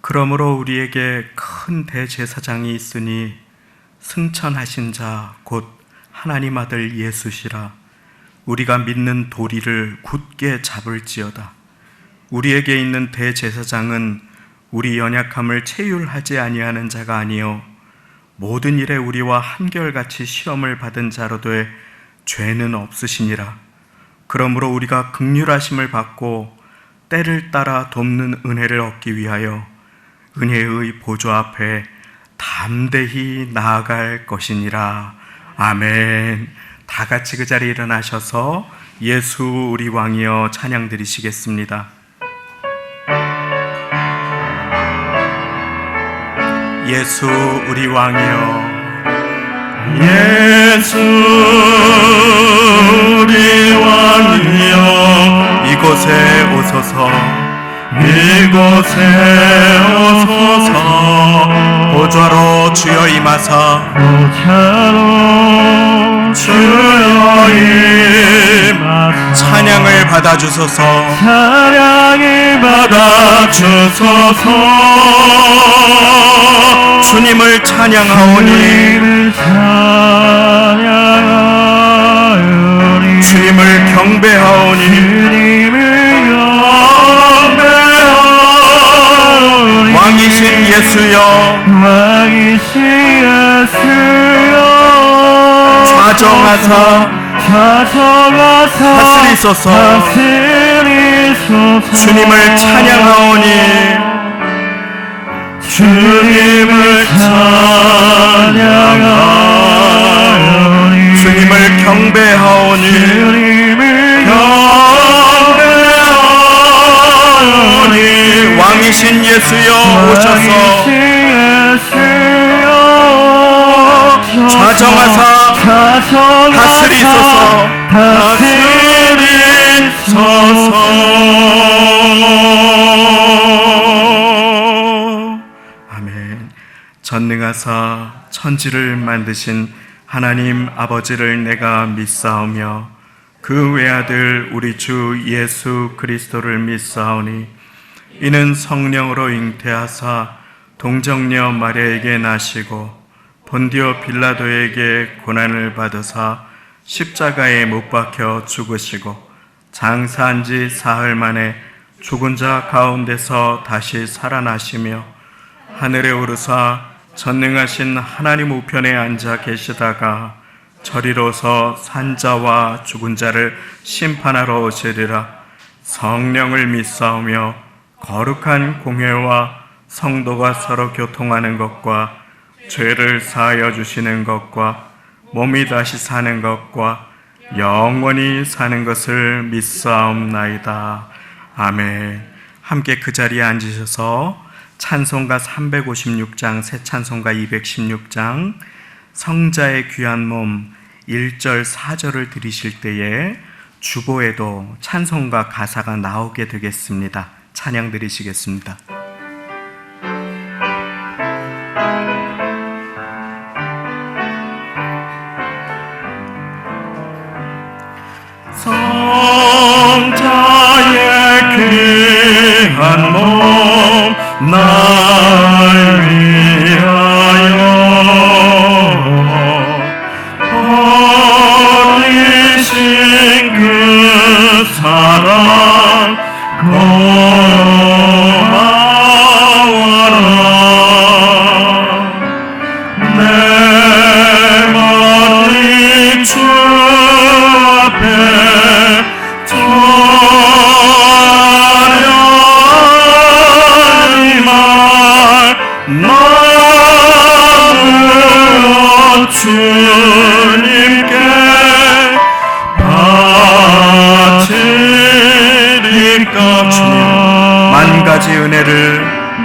그러므로 우리에게 큰 대제사장이 있으니 승천하신 자 곧 하나님 아들 예수시라. 우리가 믿는 도리를 굳게 잡을지어다. 우리에게 있는 대제사장은 우리 연약함을 체휼하지 아니하는 자가 아니요 모든 일에 우리와 한결같이 시험을 받은 자로되 죄는 없으시니라. 그러므로 우리가 긍휼하심을 받고 때를 따라 돕는 은혜를 얻기 위하여 은혜의 보좌 앞에 담대히 나아갈 것이니라. 아멘. 다 같이 그 자리에 일어나셔서 예수 우리 왕이여 찬양 드리시겠습니다. 예수 우리 왕이여, 예수 우리 왕이여, 이곳에 오소서, 이곳에 오소서. 보좌로 주여 임하사, 보좌로 주여 임하사 찬양을 받아주소서. 찬양을 받아주소서. 주님을 찬양하오니, 주님을 찬양하오니, 주님을 경배하오니, 주님을 경배하오니, 왕이신 예수여, 왕이신 예수여, 좌정하사 다스리소서. 주님을 찬양하오니, 주님을 찬양하오니, 주님을 경배하오니, 주님을 경배하오니, 왕이신 예수여 오셔서 좌정하사 다스리소서. 아멘. 전능하사 천지를 만드신 하나님 아버지를 내가 믿사오며 그 외아들 우리 주 예수 그리스도를 믿사오니 이는 성령으로 잉태하사 동정녀 마리아에게 나시고 본디오 빌라도에게 고난을 받으사 십자가에 못 박혀 죽으시고 장사한 지 사흘 만에 죽은 자 가운데서 다시 살아나시며 하늘에 오르사 전능하신 하나님 우편에 앉아 계시다가 저리로서 산자와 죽은 자를 심판하러 오시리라. 성령을 믿사오며 거룩한 공회와 성도가 서로 교통하는 것과 죄를 사하여 주시는 것과 몸이 다시 사는 것과 영원히 사는 것을 믿사옵나이다. 아멘. 함께 그 자리에 앉으셔서 찬송가 356장, 새 찬송가 216장, 성자의 귀한 몸 1절 4절을 들으실 때에 주보에도 찬송가 가사가 나오게 되겠습니다. 찬양 드리시겠습니다. 성자의 귀한 몸 날 위하여 버리신 그 사랑 고마워라. 내 머리 주 앞에 나무로 주님께 바치리까. 주님 만 가지 은혜를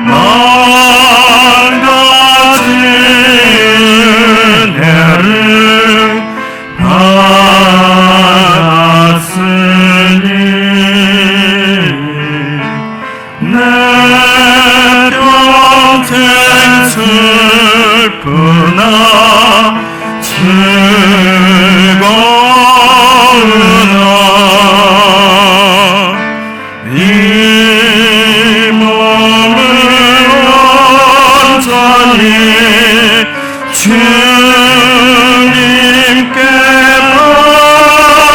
만 가지 은혜를 받았으니 내 평생 슬프나 즐거우나 이 몸을 주님께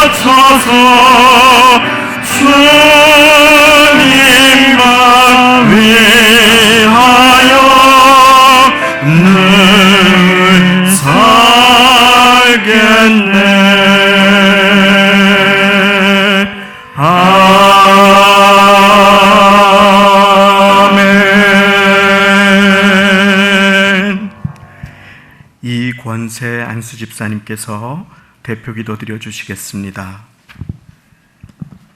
바쳐서 주님만 위하여 늘 살겠네. 아멘. 이권세 안수 집사님께서 대표 기도 드려 주시겠습니다.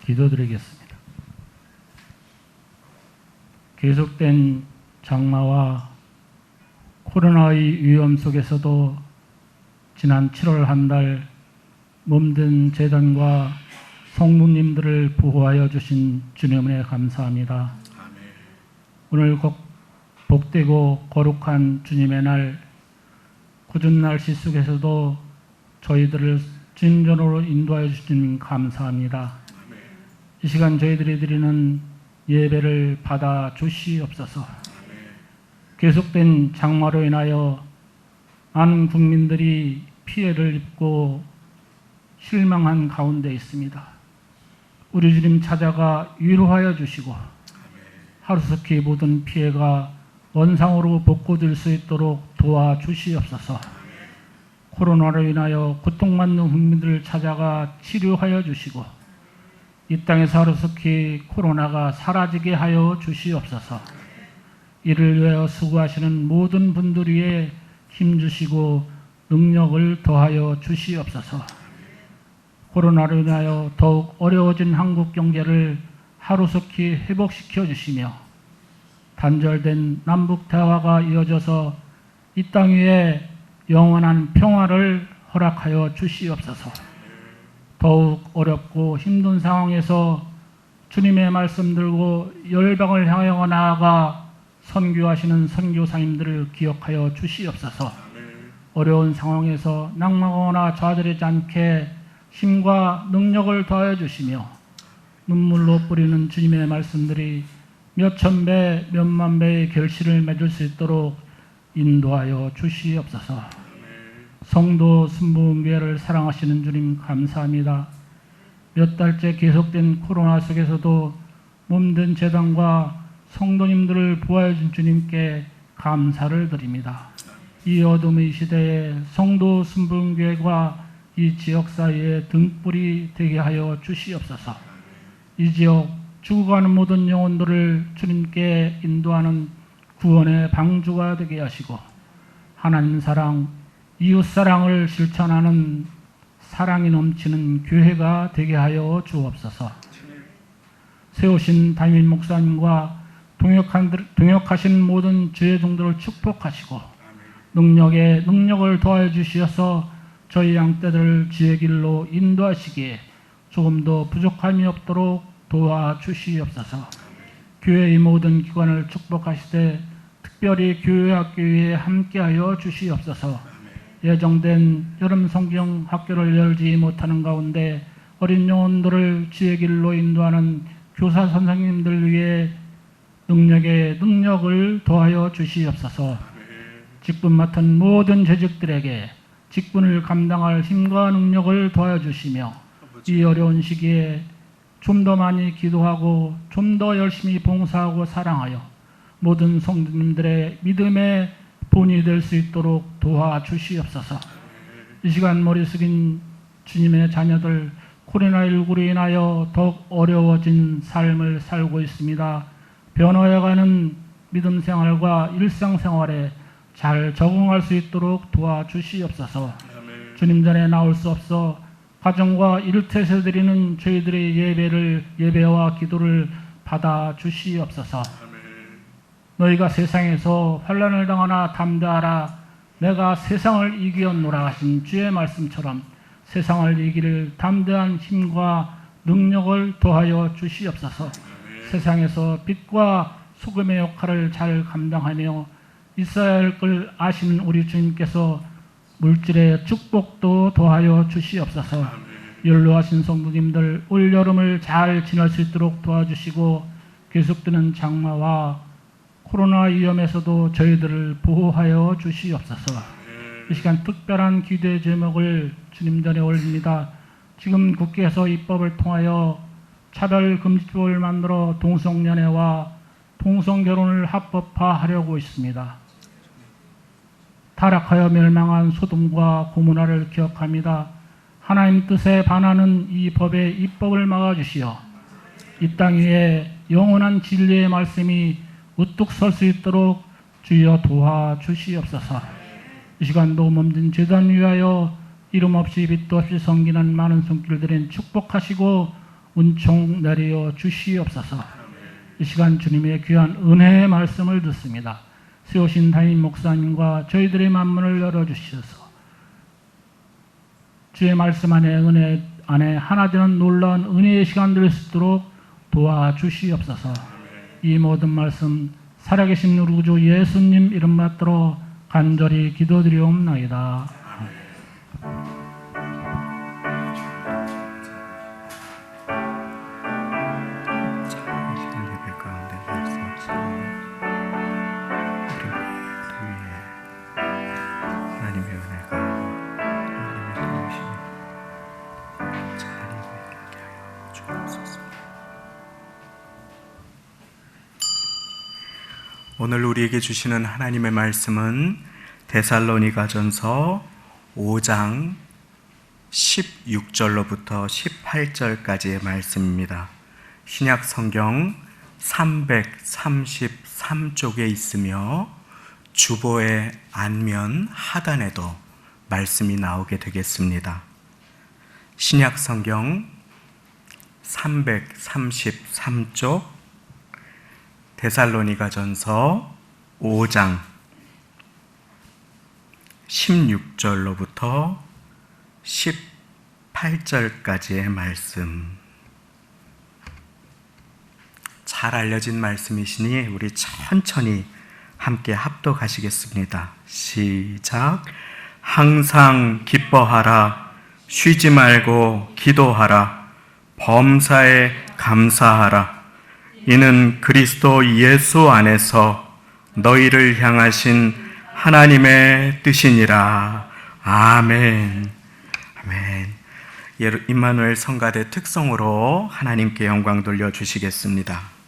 기도드리겠습니다. 계속된 장마와 코로나의 위험 속에서도 지난 7월 한 달 몸든 재단과 성도님들을 보호하여 주신 주님에 감사합니다. 오늘 복되고 거룩한 주님의 날, 굳은 날씨 속에서도 저희들을 진전으로 인도하여 주신 감사합니다. 이 시간 저희들이 드리는 예배를 받아 주시옵소서. 계속된 장마로 인하여 많은 국민들이 피해를 입고 실망한 가운데 있습니다. 우리 주님 찾아가 위로하여 주시고 하루속히 모든 피해가 원상으로 복구될 수 있도록 도와주시옵소서. 코로나로 인하여 고통받는 국민들을 찾아가 치료하여 주시고 이 땅에서 하루속히 코로나가 사라지게 하여 주시옵소서. 이를 위하여 수고하시는 모든 분들 위에 힘주시고 능력을 더하여 주시옵소서. 코로나로 인하여 더욱 어려워진 한국 경제를 하루속히 회복시켜 주시며 단절된 남북 대화가 이어져서 이 땅 위에 영원한 평화를 허락하여 주시옵소서. 더욱 어렵고 힘든 상황에서 주님의 말씀 들고 열방을 향하여 나아가 선교하시는 선교사님들을 기억하여 주시옵소서. 어려운 상황에서 낙망하거나 좌절하지 않게 힘과 능력을 더하여 주시며 눈물로 뿌리는 주님의 말씀들이 몇천 배, 몇만 배의 결실을 맺을 수 있도록 인도하여 주시옵소서. 성도 순복음교회를 사랑하시는 주님 감사합니다. 몇 달째 계속된 코로나 속에서도 몸든 재단과 성도님들을 보호해 준 주님께 감사를 드립니다. 이 어둠의 시대에 성도 순복음교회가 이 지역 사회에 등불이 되게 하여 주시옵소서. 이 지역 죽어가는 모든 영혼들을 주님께 인도하는 구원의 방주가 되게 하시고 하나님 사랑, 이웃 사랑을 실천하는 사랑이 넘치는 교회가 되게 하여 주옵소서. 세우신 담임 목사님과 동역하신 모든 주의 종들을 축복하시고 능력에 능력을 더하여 주시어서 저희 양떼들을 지의 길로 인도하시기에 조금 더 부족함이 없도록 도와주시옵소서. 교회의 모든 기관을 축복하시되 특별히 교회학교에 함께하여 주시옵소서. 예정된 여름 성경 학교를 열지 못하는 가운데 어린 영혼들을 지의 길로 인도하는 교사 선생님들 위해 능력에 능력을 더하여 주시옵소서. 직분 맡은 모든 재직들에게 직분을 감당할 힘과 능력을 더하여 주시며 이 어려운 시기에 좀 더 많이 기도하고 좀 더 열심히 봉사하고 사랑하여 모든 성도님들의 믿음의 본이 될 수 있도록 도와주시옵소서. 이 시간 머리 숙인 주님의 자녀들 코로나19로 인하여 더욱 어려워진 삶을 살고 있습니다. 변화해가는 믿음 생활과 일상생활에 잘 적응할 수 있도록 도와주시옵소서. 주님 전에 나올 수 없어 가정과 일터에서 드리는 저희들의 예배와 기도를 받아 주시옵소서. 너희가 세상에서 환난을 당하나 담대하라. 내가 세상을 이기었노라 하신 주의 말씀처럼 세상을 이기를 담대한 힘과 능력을 더하여 주시옵소서. 세상에서 빛과 소금의 역할을 잘 감당하며 있어야 할 걸 아시는 우리 주님께서 물질의 축복도 더하여 주시옵소서. 연로하신 성도님들 올여름을 잘 지낼 수 있도록 도와주시고 계속되는 장마와 코로나 위험에서도 저희들을 보호하여 주시옵소서. 이 시간 특별한 기도의 제목을 주님 전에 올립니다. 지금 국회에서 입법을 통하여 차별금지법을 만들어 동성연애와 동성결혼을 합법화하려고 있습니다. 타락하여 멸망한 소돔과 고모라를 기억합니다. 하나님 뜻에 반하는 이 법의 입법을 막아주시어 이 땅 위에 영원한 진리의 말씀이 우뚝 설 수 있도록 주여 도와주시옵소서. 이 시간도 몸진 재단 위하여 이름 없이 빛도 없이 섬기는 많은 손길들은 축복하시고 은총 내려 주시옵소서. 이 시간 주님의 귀한 은혜의 말씀을 듣습니다. 세우신 담임 목사님과 저희들의 만문을 열어주셔서 주의 말씀 안에 은혜 안에 하나 되는 놀라운 은혜의 시간 될 수 있도록 도와주시옵소서. 이 모든 말씀 살아계신 우리 구주 예수님 이름 받들어 간절히 기도드리옵나이다. 예배 가운데 말씀하시고 우리 모두 위에 하나님의 은혜가 하나님의 도우심이 자리에 있게 하여 주옵소서. 오늘 우리에게 주시는 하나님의 말씀은 데살로니가전서 5장 16절로부터 18절까지의 말씀입니다. 신약 성경 333쪽에 있으며 주보의 안면 하단에도 말씀이 나오게 되겠습니다. 신약 성경 333쪽 데살로니가전서 5장 16절로부터 18절까지의 말씀. 잘 알려진 말씀이시니 우리 천천히 함께 합독하시겠습니다. 시작. 항상 기뻐하라. 쉬지 말고 기도하라. 범사에 감사하라. 이는 그리스도 예수 안에서 너희를 향하신 하나님의 뜻이니라. 아멘. 아멘. 임마누엘 성가대 특성으로 하나님께 영광 돌려주시겠습니다.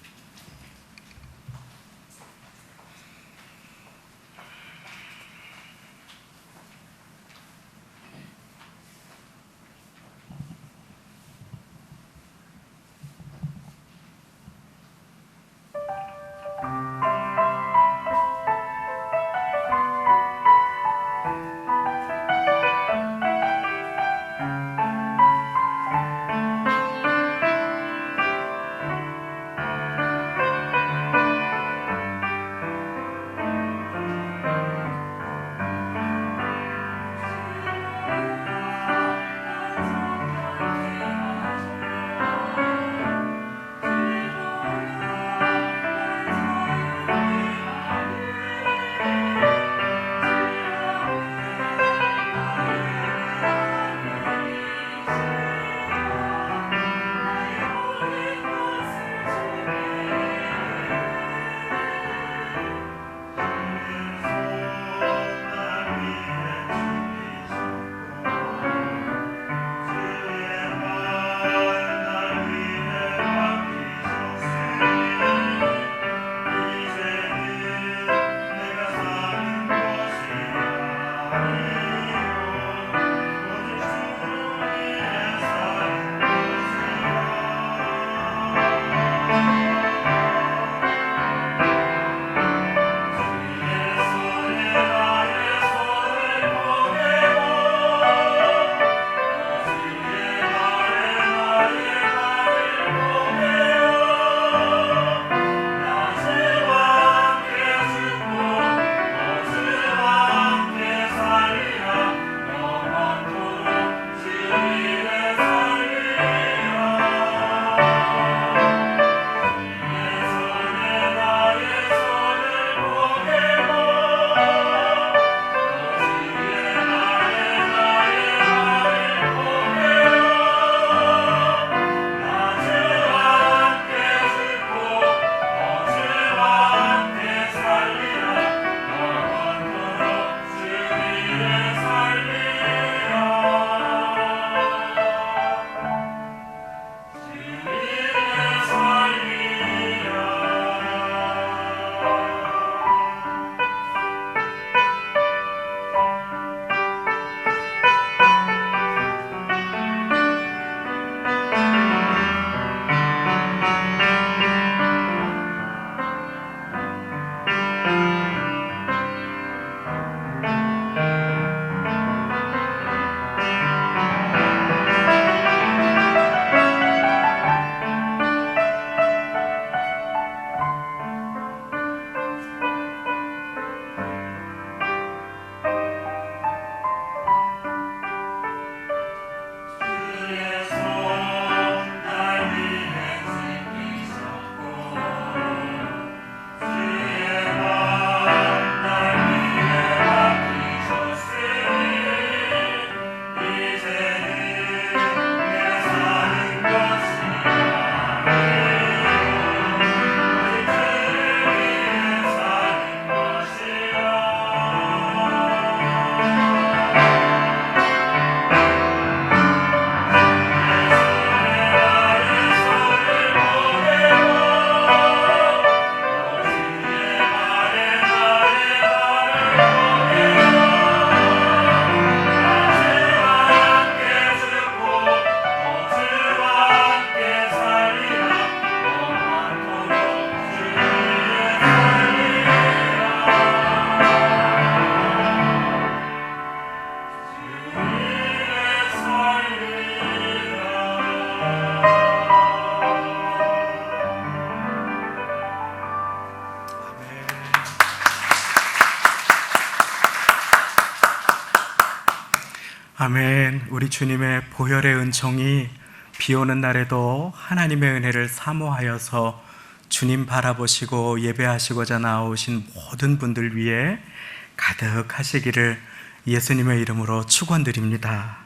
아멘. 우리 주님의 보혈의 은총이 비 오는 날에도 하나님의 은혜를 사모하여서 주님 바라보시고 예배하시고자 나오신 모든 분들 위해 가득하시기를 예수님의 이름으로 축원드립니다.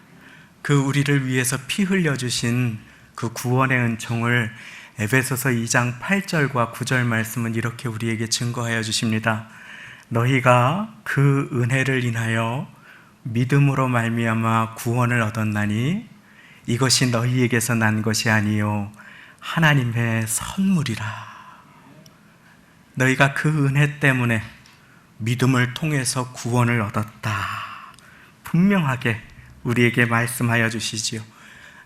그 우리를 위해서 피 흘려주신 그 구원의 은총을 에베소서 2장 8절과 9절 말씀은 이렇게 우리에게 증거하여 주십니다. 너희가 그 은혜를 인하여 믿음으로 말미암아 구원을 얻었나니 이것이 너희에게서 난 것이 아니요 하나님의 선물이라. 너희가 그 은혜 때문에 믿음을 통해서 구원을 얻었다. 분명하게 우리에게 말씀하여 주시지요.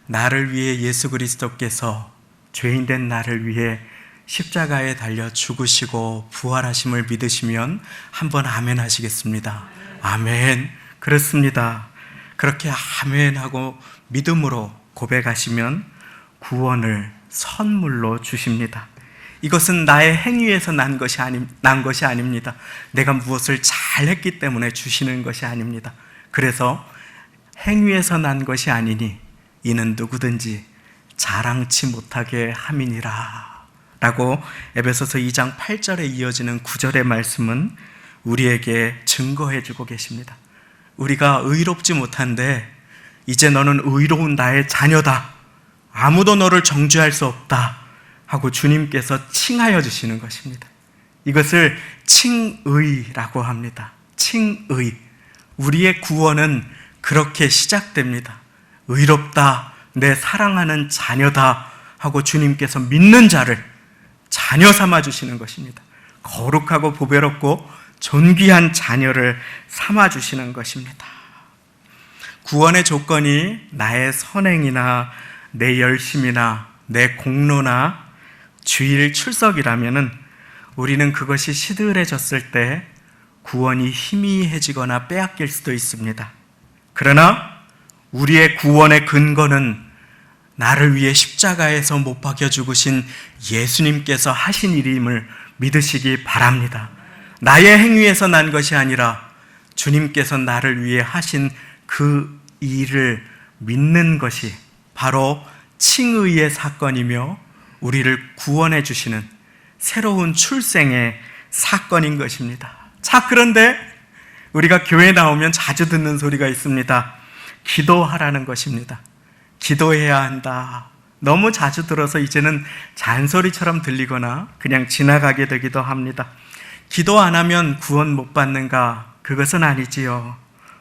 나를 위해 예수 그리스도께서 죄인된 나를 위해 십자가에 달려 죽으시고 부활하심을 믿으시면 한번 아멘 하시겠습니다. 아멘. 그렇습니다. 그렇게 아멘하고 믿음으로 고백하시면 구원을 선물로 주십니다. 이것은 나의 행위에서 난 것이 아닙니다. 내가 무엇을 잘했기 때문에 주시는 것이 아닙니다. 그래서 행위에서 난 것이 아니니 이는 누구든지 자랑치 못하게 함이니라 라고 에베소서 2장 8절에 이어지는 9절의 말씀은 우리에게 증거해 주고 계십니다. 우리가 의롭지 못한데 이제 너는 의로운 나의 자녀다. 아무도 너를 정죄할 수 없다 하고 주님께서 칭하여 주시는 것입니다. 이것을 칭의라고 합니다. 칭의. 우리의 구원은 그렇게 시작됩니다. 의롭다, 내 사랑하는 자녀다 하고 주님께서 믿는 자를 자녀 삼아 주시는 것입니다. 거룩하고 보배롭고 존귀한 자녀를 삼아 주시는 것입니다. 구원의 조건이 나의 선행이나 내 열심이나 내 공로나 주일 출석이라면은 우리는 그것이 시들해졌을 때 구원이 희미해지거나 빼앗길 수도 있습니다. 그러나 우리의 구원의 근거는 나를 위해 십자가에서 못 박혀 죽으신 예수님께서 하신 일임을 믿으시기 바랍니다. 나의 행위에서 난 것이 아니라 주님께서 나를 위해 하신 그 일을 믿는 것이 바로 칭의의 사건이며 우리를 구원해 주시는 새로운 출생의 사건인 것입니다. 자, 그런데 우리가 교회에 나오면 자주 듣는 소리가 있습니다. 기도하라는 것입니다. 기도해야 한다. 너무 자주 들어서 이제는 잔소리처럼 들리거나 그냥 지나가게 되기도 합니다. 기도 안 하면 구원 못 받는가? 그것은 아니지요.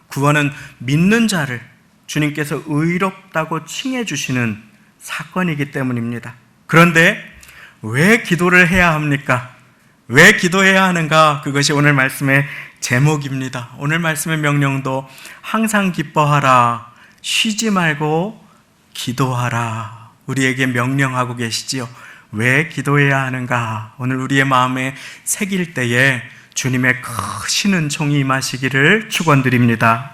구원은 믿는 자를 주님께서 의롭다고 칭해 주시는 사건이기 때문입니다. 그런데 왜 기도를 해야 합니까? 왜 기도해야 하는가? 그것이 오늘 말씀의 제목입니다. 오늘 말씀의 명령도 항상 기뻐하라, 쉬지 말고 기도하라. 우리에게 명령하고 계시지요. 왜 기도해야 하는가? 오늘 우리의 마음에 새길 때에 주님의 크신 은총이 임하시기를 축원드립니다.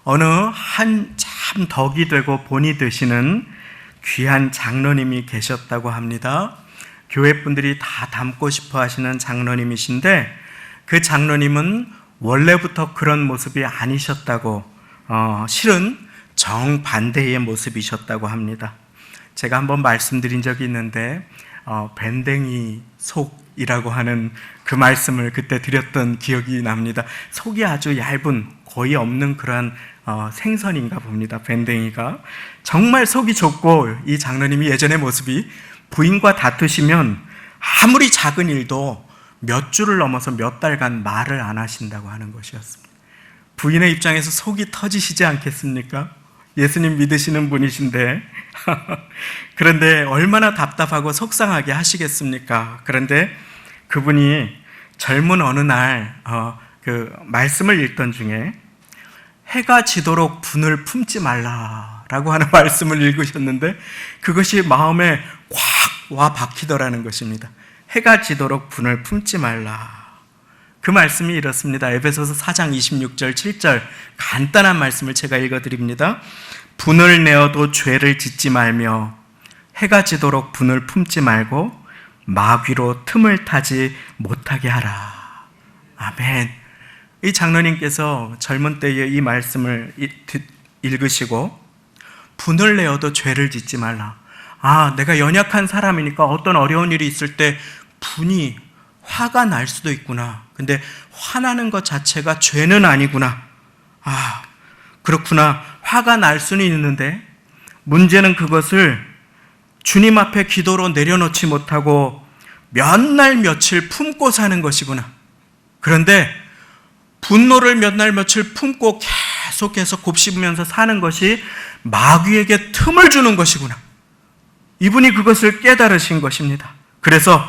어느 한 참 덕이 되고 본이 되시는 귀한 장로님이 계셨다고 합니다. 교회 분들이 다 닮고 싶어 하시는 장로님이신데 그 장로님은 원래부터 그런 모습이 아니셨다고, 실은 정반대의 모습이셨다고 합니다. 제가 한번 말씀드린 적이 있는데 밴댕이 속이라고 하는 그 말씀을 그때 드렸던 기억이 납니다. 속이 아주 얇은, 거의 없는 그러한 생선인가 봅니다. 밴댕이가 정말 속이 좁고, 이 장로님이 예전의 모습이 부인과 다투시면 아무리 작은 일도 몇 주를 넘어서 몇 달간 말을 안 하신다고 하는 것이었습니다. 부인의 입장에서 속이 터지시지 않겠습니까? 예수님 믿으시는 분이신데 그런데 얼마나 답답하고 속상하게 하시겠습니까? 그런데 그분이 젊은 어느 날 그 말씀을 읽던 중에 해가 지도록 분을 품지 말라라고 하는 말씀을 읽으셨는데 그것이 마음에 꽉 와 박히더라는 것입니다. 해가 지도록 분을 품지 말라. 그 말씀이 이렇습니다. 에베소서 4장 26절 7절 간단한 말씀을 제가 읽어드립니다. 분을 내어도 죄를 짓지 말며 해가 지도록 분을 품지 말고 마귀로 틈을 타지 못하게 하라. 아멘. 이 장로님께서 젊은 때에 이 말씀을 읽으시고 분을 내어도 죄를 짓지 말라. 내가 연약한 사람이니까 어떤 어려운 일이 있을 때 분이 화가 날 수도 있구나. 근데 화나는 것 자체가 죄는 아니구나. 그렇구나. 화가 날 수는 있는데 문제는 그것을 주님 앞에 기도로 내려놓지 못하고 몇 날 며칠 품고 사는 것이구나. 그런데 분노를 몇 날 며칠 품고 계속해서 곱씹으면서 사는 것이 마귀에게 틈을 주는 것이구나. 이분이 그것을 깨달으신 것입니다. 그래서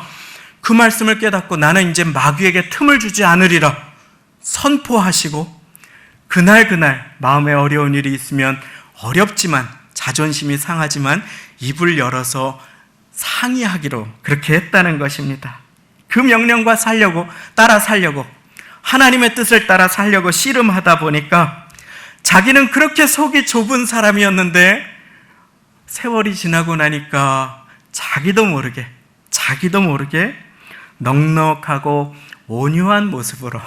그 말씀을 깨닫고 나는 이제 마귀에게 틈을 주지 않으리라 선포하시고 그날 마음에 어려운 일이 있으면 어렵지만 자존심이 상하지만 입을 열어서 상의하기로 그렇게 했다는 것입니다. 그 명령과 따라 살려고 하나님의 뜻을 따라 살려고 씨름하다 보니까 자기는 그렇게 속이 좁은 사람이었는데 세월이 지나고 나니까 자기도 모르게 넉넉하고 온유한 모습으로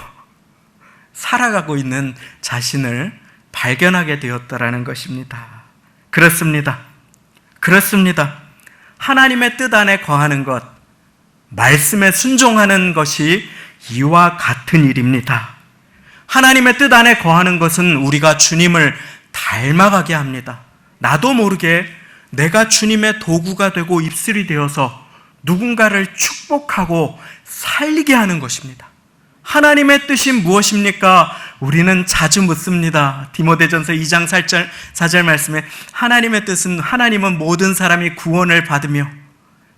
살아가고 있는 자신을 발견하게 되었다라는 것입니다. 그렇습니다. 하나님의 뜻 안에 거하는 것, 말씀에 순종하는 것이 이와 같은 일입니다. 하나님의 뜻 안에 거하는 것은 우리가 주님을 닮아가게 합니다. 나도 모르게 내가 주님의 도구가 되고 입술이 되어서 누군가를 축복하고 살리게 하는 것입니다. 하나님의 뜻이 무엇입니까? 우리는 자주 묻습니다. 디모데전서 2장 4절 말씀에 하나님은 모든 사람이 구원을 받으며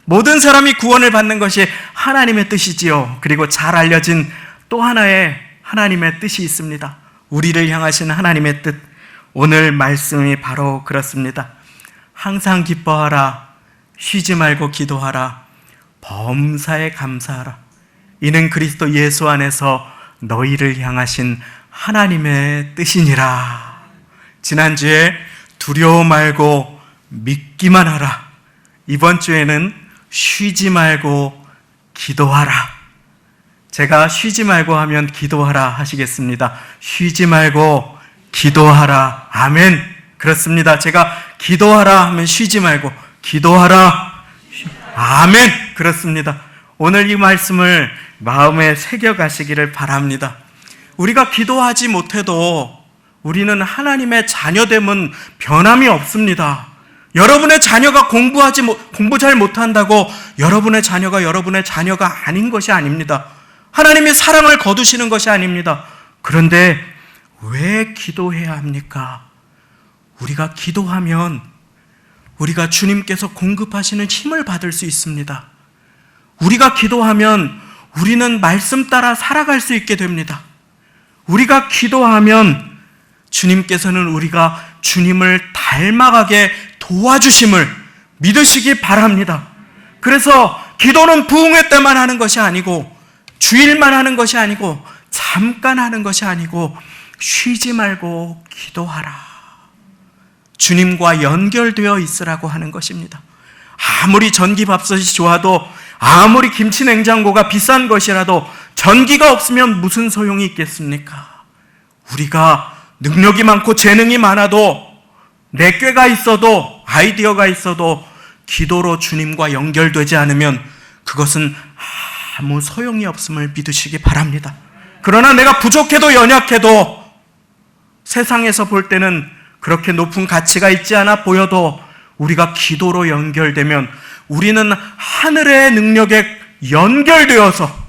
모든 사람이 구원을 받는 것이 하나님의 뜻이지요. 그리고 잘 알려진 또 하나의 하나님의 뜻이 있습니다. 우리를 향하신 하나님의 뜻. 오늘 말씀이 바로 그렇습니다. 항상 기뻐하라. 쉬지 말고 기도하라. 범사에 감사하라. 이는 그리스도 예수 안에서 너희를 향하신 하나님의 뜻이니라. 지난주에 두려워 말고 믿기만 하라. 이번 주에는 쉬지 말고 기도하라. 제가 쉬지 말고 하면 기도하라 하시겠습니다. 쉬지 말고 기도하라. 아멘. 그렇습니다. 제가 기도하라 하면 쉬지 말고 기도하라. 아멘. 그렇습니다. 오늘 이 말씀을 마음에 새겨가시기를 바랍니다. 우리가 기도하지 못해도 우리는 하나님의 자녀됨은 변함이 없습니다. 여러분의 자녀가 공부 잘 못한다고 여러분의 자녀가 아닌 것이 아닙니다. 하나님이 사랑을 거두시는 것이 아닙니다. 그런데 왜 기도해야 합니까? 우리가 기도하면 우리가 주님께서 공급하시는 힘을 받을 수 있습니다. 우리가 기도하면 우리는 말씀 따라 살아갈 수 있게 됩니다. 우리가 기도하면 주님께서는 우리가 주님을 닮아가게 도와주심을 믿으시기 바랍니다. 그래서 기도는 부흥회 때만 하는 것이 아니고 주일만 하는 것이 아니고 잠깐 하는 것이 아니고 쉬지 말고 기도하라. 주님과 연결되어 있으라고 하는 것입니다. 아무리 전기밥솥이 좋아도 아무리 김치냉장고가 비싼 것이라도 전기가 없으면 무슨 소용이 있겠습니까? 우리가 능력이 많고 재능이 많아도 내꾀가 있어도 아이디어가 있어도 기도로 주님과 연결되지 않으면 그것은 아무 소용이 없음을 믿으시기 바랍니다. 그러나 내가 부족해도 연약해도 세상에서 볼 때는 그렇게 높은 가치가 있지 않아 보여도 우리가 기도로 연결되면 우리는 하늘의 능력에 연결되어서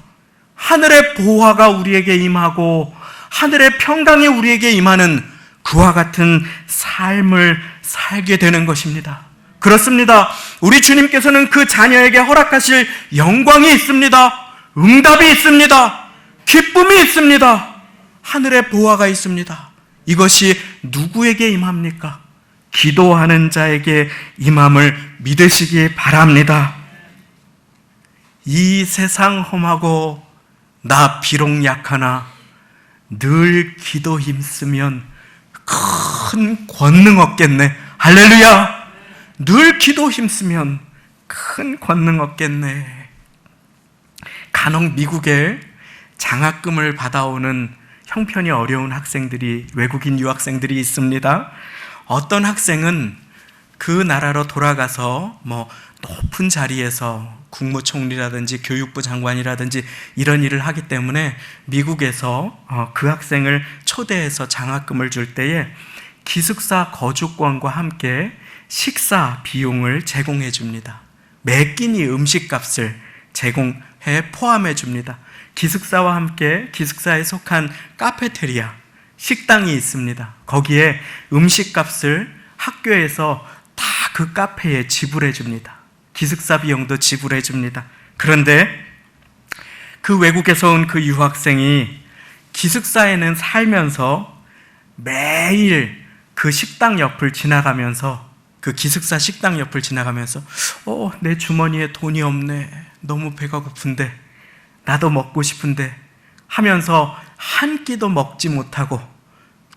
하늘의 보화가 우리에게 임하고 하늘의 평강이 우리에게 임하는 그와 같은 삶을 살게 되는 것입니다. 그렇습니다. 우리 주님께서는 그 자녀에게 허락하실 영광이 있습니다. 응답이 있습니다. 기쁨이 있습니다. 하늘의 보화가 있습니다. 이것이 누구에게 임합니까? 기도하는 자에게 임함을 믿으시기 바랍니다. 이 세상 험하고 나 비록 약하나 늘 기도 힘쓰면 큰 권능 얻겠네. 할렐루야. 늘 기도 힘쓰면 큰 권능 얻겠네. 간혹 미국에 장학금을 받아오는 형편이 어려운 외국인 유학생들이 있습니다. 어떤 학생은 그 나라로 돌아가서 뭐 높은 자리에서 국무총리라든지 교육부 장관이라든지 이런 일을 하기 때문에 미국에서 그 학생을 초대해서 장학금을 줄 때에 기숙사 거주권과 함께 식사 비용을 제공해 줍니다. 매 끼니 음식값을 제공해 포함해 줍니다. 기숙사와 함께 기숙사에 속한 카페테리아, 식당이 있습니다. 거기에 음식값을 학교에서 다 그 카페에 지불해 줍니다. 기숙사 비용도 지불해 줍니다. 그런데 그 외국에서 온 그 유학생이 기숙사에는 살면서 매일 그 식당 옆을 지나가면서 그 기숙사 식당 옆을 지나가면서 내 주머니에 돈이 없네. 너무 배가 고픈데 나도 먹고 싶은데 하면서 한 끼도 먹지 못하고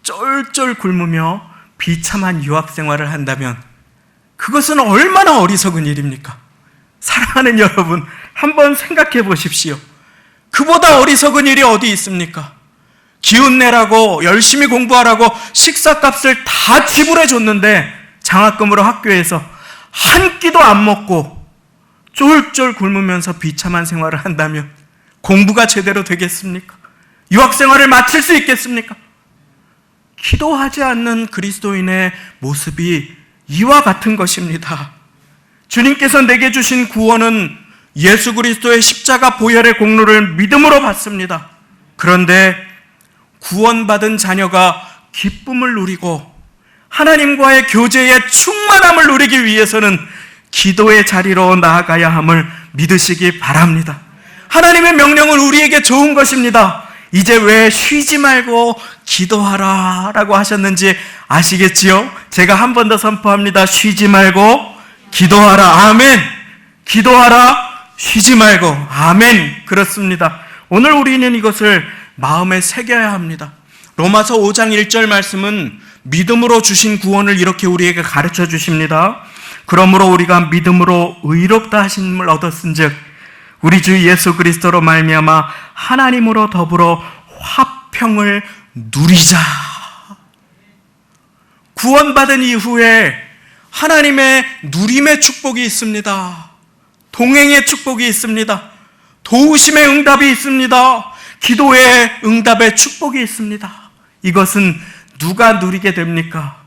쫄쫄 굶으며 비참한 유학 생활을 한다면 그것은 얼마나 어리석은 일입니까? 사랑하는 여러분, 한번 생각해 보십시오. 그보다 어리석은 일이 어디 있습니까? 기운 내라고 열심히 공부하라고 식사값을 다 지불해 줬는데 장학금으로 학교에서 한 끼도 안 먹고 쫄쫄 굶으면서 비참한 생활을 한다면 공부가 제대로 되겠습니까? 유학 생활을 마칠 수 있겠습니까? 기도하지 않는 그리스도인의 모습이 이와 같은 것입니다. 주님께서 내게 주신 구원은 예수 그리스도의 십자가 보혈의 공로를 믿음으로 받습니다. 그런데 구원받은 자녀가 기쁨을 누리고 하나님과의 교제의 충만함을 누리기 위해서는 기도의 자리로 나아가야 함을 믿으시기 바랍니다. 하나님의 명령은 우리에게 좋은 것입니다. 이제 왜 쉬지 말고 기도하라 라고 하셨는지 아시겠지요? 제가 한 번 더 선포합니다. 쉬지 말고 기도하라. 아멘. 기도하라. 쉬지 말고. 아멘. 그렇습니다. 오늘 우리는 이것을 마음에 새겨야 합니다. 로마서 5장 1절 말씀은 믿음으로 주신 구원을 이렇게 우리에게 가르쳐 주십니다. 그러므로 우리가 믿음으로 의롭다 하심을 얻었은즉 우리 주 예수 그리스도로 말미암아 하나님으로 더불어 화평을 누리자. 구원받은 이후에 하나님의 누림의 축복이 있습니다. 동행의 축복이 있습니다. 도우심의 응답이 있습니다. 기도의 응답의 축복이 있습니다. 이것은 누가 누리게 됩니까?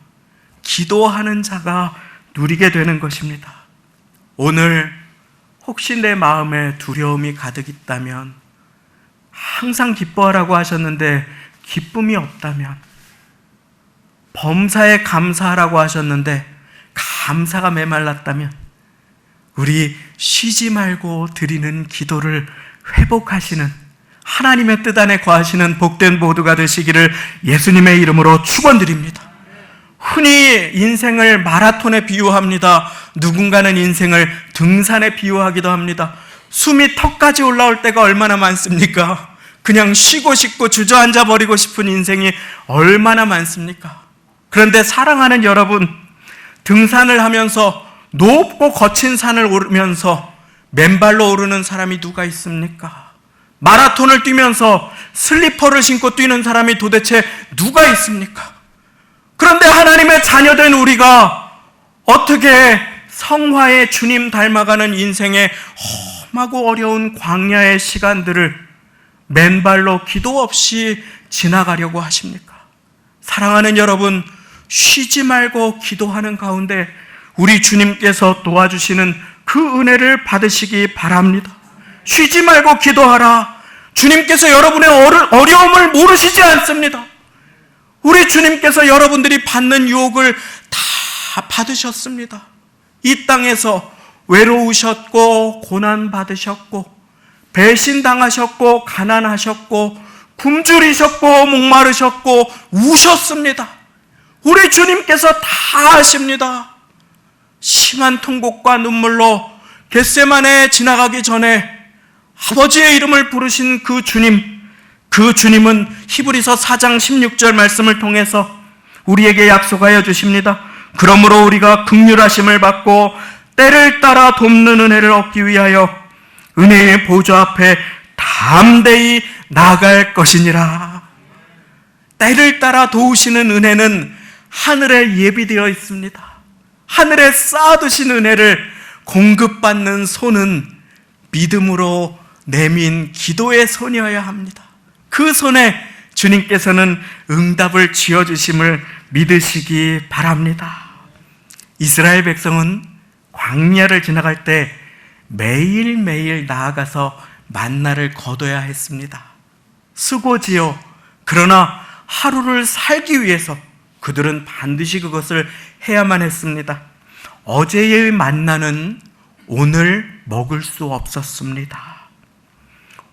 기도하는 자가 누리게 되는 것입니다. 오늘 혹시 내 마음에 두려움이 가득 있다면, 항상 기뻐하라고 하셨는데 기쁨이 없다면, 범사에 감사하라고 하셨는데 감사가 메말랐다면, 우리 쉬지 말고 드리는 기도를 회복하시는 하나님의 뜻 안에 거하시는 복된 모두가 되시기를 예수님의 이름으로 축원드립니다. 흔히 인생을 마라톤에 비유합니다. 누군가는 인생을 등산에 비유하기도 합니다. 숨이 턱까지 올라올 때가 얼마나 많습니까? 그냥 쉬고 싶고 주저앉아 버리고 싶은 인생이 얼마나 많습니까? 그런데 사랑하는 여러분, 등산을 하면서 높고 거친 산을 오르면서 맨발로 오르는 사람이 누가 있습니까? 마라톤을 뛰면서 슬리퍼를 신고 뛰는 사람이 도대체 누가 있습니까? 그런데 하나님의 자녀된 우리가 어떻게 성화의 주님 닮아가는 인생의 험하고 어려운 광야의 시간들을 맨발로 기도 없이 지나가려고 하십니까? 사랑하는 여러분, 쉬지 말고 기도하는 가운데 우리 주님께서 도와주시는 그 은혜를 받으시기 바랍니다. 쉬지 말고 기도하라. 주님께서 여러분의 어려움을 모르시지 않습니다. 우리 주님께서 여러분들이 받는 유혹을 다 받으셨습니다. 이 땅에서 외로우셨고 고난받으셨고 배신당하셨고 가난하셨고 굶주리셨고 목마르셨고 우셨습니다. 우리 주님께서 다 아십니다. 심한 통곡과 눈물로 겟세마네에 지나가기 전에 아버지의 이름을 부르신 그 주님은 히브리서 4장 16절 말씀을 통해서 우리에게 약속하여 주십니다. 그러므로 우리가 긍휼하심을 받고 때를 따라 돕는 은혜를 얻기 위하여 은혜의 보좌 앞에 담대히 나아갈 것이니라. 때를 따라 도우시는 은혜는 하늘에 예비되어 있습니다. 하늘에 쌓아두신 은혜를 공급받는 손은 믿음으로 내민 기도의 손이어야 합니다. 그 손에 주님께서는 응답을 쥐어주심을 믿으시기 바랍니다. 이스라엘 백성은 광야를 지나갈 때 매일매일 나아가서 만나를 거둬야 했습니다. 수고지요. 그러나 하루를 살기 위해서 그들은 반드시 그것을 해야만 했습니다. 어제의 만나는 오늘 먹을 수 없었습니다.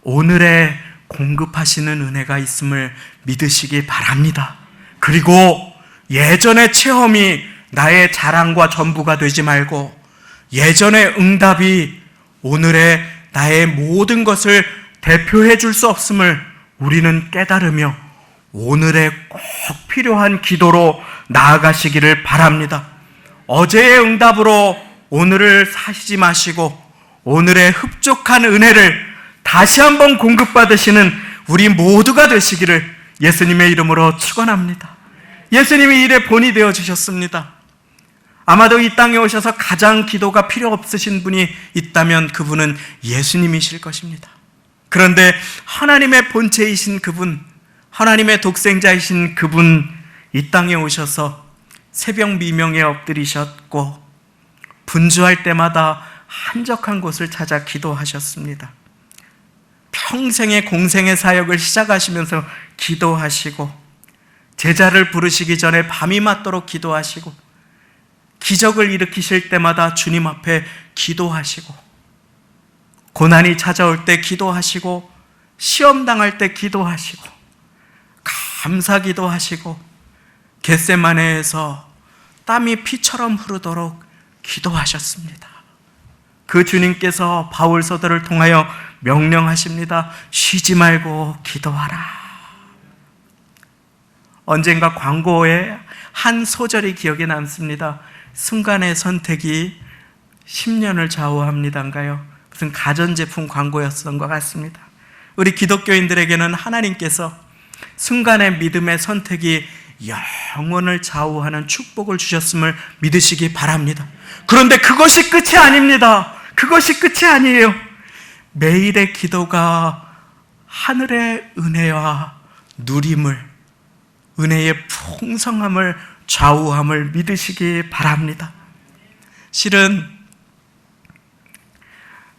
오늘의 공급하시는 은혜가 있음을 믿으시기 바랍니다. 그리고 예전의 체험이 나의 자랑과 전부가 되지 말고 예전의 응답이 오늘의 나의 모든 것을 대표해 줄 수 없음을 우리는 깨달으며 오늘에 꼭 필요한 기도로 나아가시기를 바랍니다. 어제의 응답으로 오늘을 사시지 마시고 오늘의 흡족한 은혜를 다시 한번 공급받으시는 우리 모두가 되시기를 예수님의 이름으로 축원합니다. 예수님이 일의 본이 되어 주셨습니다. 아마도 이 땅에 오셔서 가장 기도가 필요 없으신 분이 있다면 그분은 예수님이실 것입니다. 그런데 하나님의 본체이신 그분, 하나님의 독생자이신 그분, 이 땅에 오셔서 새벽 미명에 엎드리셨고 분주할 때마다 한적한 곳을 찾아 기도하셨습니다. 평생의 공생의 사역을 시작하시면서 기도하시고 제자를 부르시기 전에 밤이 맞도록 기도하시고 기적을 일으키실 때마다 주님 앞에 기도하시고 고난이 찾아올 때 기도하시고 시험 당할 때 기도하시고 감사 기도하시고 겟세마네에서 땀이 피처럼 흐르도록 기도하셨습니다. 그 주님께서 바울 사도를 통하여 명령하십니다. 쉬지 말고 기도하라. 언젠가 광고에 한 소절이 기억에 남습니다. 순간의 선택이 10년을 좌우합니다인가요? 무슨 가전제품 광고였던 것 같습니다. 우리 기독교인들에게는 하나님께서 순간의 믿음의 선택이 영혼을 좌우하는 축복을 주셨음을 믿으시기 바랍니다. 그런데 그것이 끝이 아닙니다. 그것이 끝이 아니에요. 매일의 기도가 하늘의 은혜와 누림을, 은혜의 풍성함을 좌우함을 믿으시기 바랍니다. 실은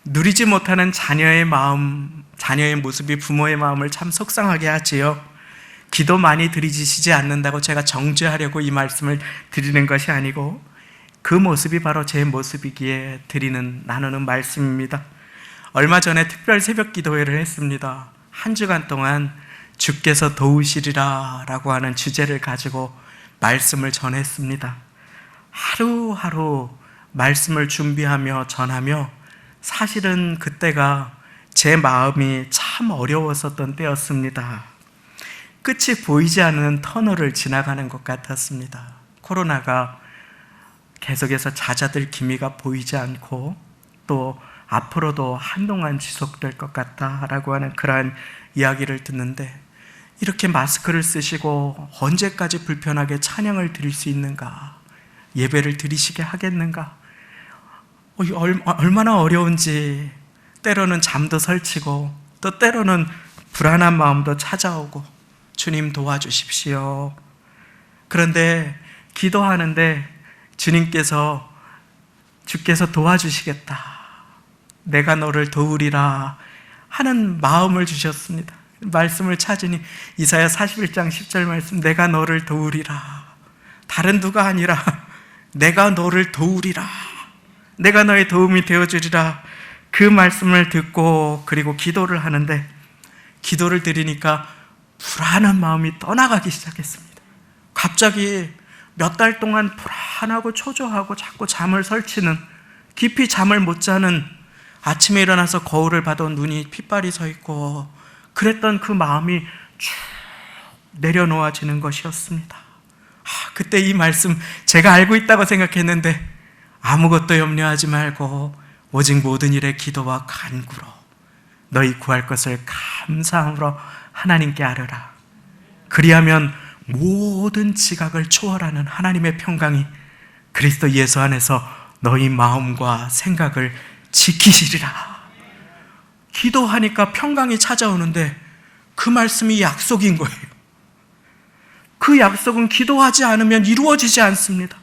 누리지 못하는 자녀의 마음, 자녀의 모습이 부모의 마음을 참 속상하게 하지요. 기도 많이 드리시지 않는다고 제가 정죄하려고 이 말씀을 드리는 것이 아니고 그 모습이 바로 제 모습이기에 나누는 말씀입니다. 얼마 전에 특별 새벽 기도회를 했습니다. 한 주간 동안 주께서 도우시리라 라고 하는 주제를 가지고 말씀을 전했습니다. 하루하루 말씀을 준비하며 전하며 사실은 그때가 제 마음이 참 어려웠었던 때였습니다. 끝이 보이지 않는 터널을 지나가는 것 같았습니다. 코로나가 계속해서 잦아들 기미가 보이지 않고 또 앞으로도 한동안 지속될 것 같다라고 하는 그러한 이야기를 듣는데 이렇게 마스크를 쓰시고 언제까지 불편하게 찬양을 드릴 수 있는가? 예배를 드리시게 하겠는가? 얼마나 어려운지 때로는 잠도 설치고 또 때로는 불안한 마음도 찾아오고 주님 도와주십시오. 그런데 기도하는데 주께서 도와주시겠다. 내가 너를 도우리라 하는 마음을 주셨습니다. 말씀을 찾으니 이사야 41장 10절 말씀, 내가 너를 도우리라. 다른 누가 아니라 내가 너를 도우리라. 내가 너의 도움이 되어주리라. 그 말씀을 듣고 그리고 기도를 하는데 기도를 드리니까 불안한 마음이 떠나가기 시작했습니다. 갑자기 몇 달 동안 불안하고 초조하고 자꾸 잠을 설치는, 깊이 잠을 못 자는, 아침에 일어나서 거울을 봐도 눈이 핏발이 서 있고 그랬던 그 마음이 쭉 내려놓아지는 것이었습니다. 그때 이 말씀 제가 알고 있다고 생각했는데 아무것도 염려하지 말고 오직 모든 일에 기도와 간구로 너희 구할 것을 감사함으로 하나님께 아뢰라. 그리하면 모든 지각을 초월하는 하나님의 평강이 그리스도 예수 안에서 너희 마음과 생각을 지키시리라. 기도하니까 평강이 찾아오는데 그 말씀이 약속인 거예요. 그 약속은 기도하지 않으면 이루어지지 않습니다.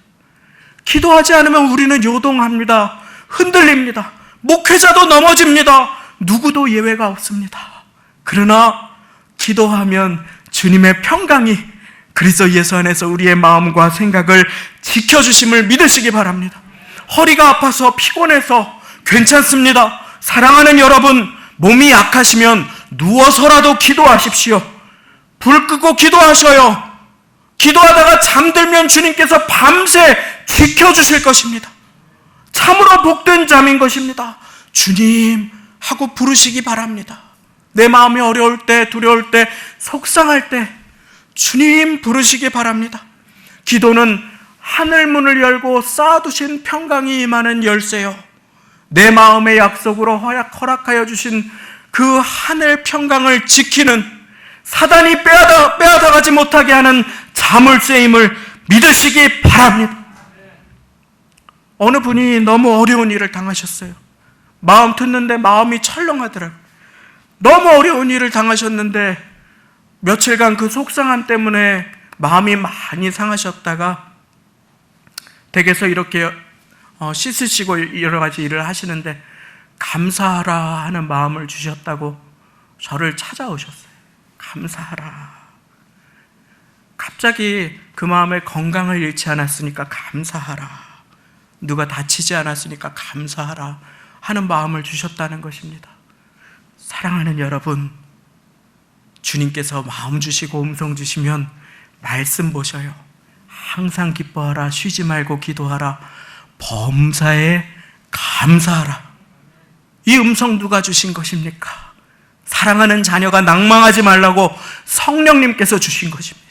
기도하지 않으면 우리는 요동합니다. 흔들립니다. 목회자도 넘어집니다. 누구도 예외가 없습니다. 그러나 기도하면 주님의 평강이 그리스도 예수 안에서 우리의 마음과 생각을 지켜주심을 믿으시기 바랍니다. 허리가 아파서 피곤해서 괜찮습니다. 사랑하는 여러분, 몸이 약하시면 누워서라도 기도하십시오. 불 끄고 기도하셔요. 기도하다가 잠들면 주님께서 밤새 지켜주실 것입니다. 참으로 복된 잠인 것입니다. 주님 하고 부르시기 바랍니다. 내 마음이 어려울 때, 두려울 때, 속상할 때 주님 부르시기 바랍니다. 기도는 하늘문을 열고 쌓아두신 평강이 임하는 열쇠요, 내 마음의 약속으로 허락하여 주신 그 하늘 평강을 지키는, 사단이 빼앗아가지 못하게 하는 자물쇠임을 믿으시기 바랍니다. 어느 분이 너무 어려운 일을 당하셨어요. 마음 듣는데 마음이 철렁하더라고요. 너무 어려운 일을 당하셨는데 며칠간 그 속상함 때문에 마음이 많이 상하셨다가 댁에서 이렇게 씻으시고 여러 가지 일을 하시는데 감사하라 하는 마음을 주셨다고 저를 찾아오셨어요. 감사하라. 갑자기 그 마음에 건강을 잃지 않았으니까 감사하라. 누가 다치지 않았으니까 감사하라 하는 마음을 주셨다는 것입니다. 사랑하는 여러분, 주님께서 마음 주시고 음성 주시면 말씀 보셔요. 항상 기뻐하라, 쉬지 말고 기도하라, 범사에 감사하라. 이 음성 누가 주신 것입니까? 사랑하는 자녀가 낭망하지 말라고 성령님께서 주신 것입니다.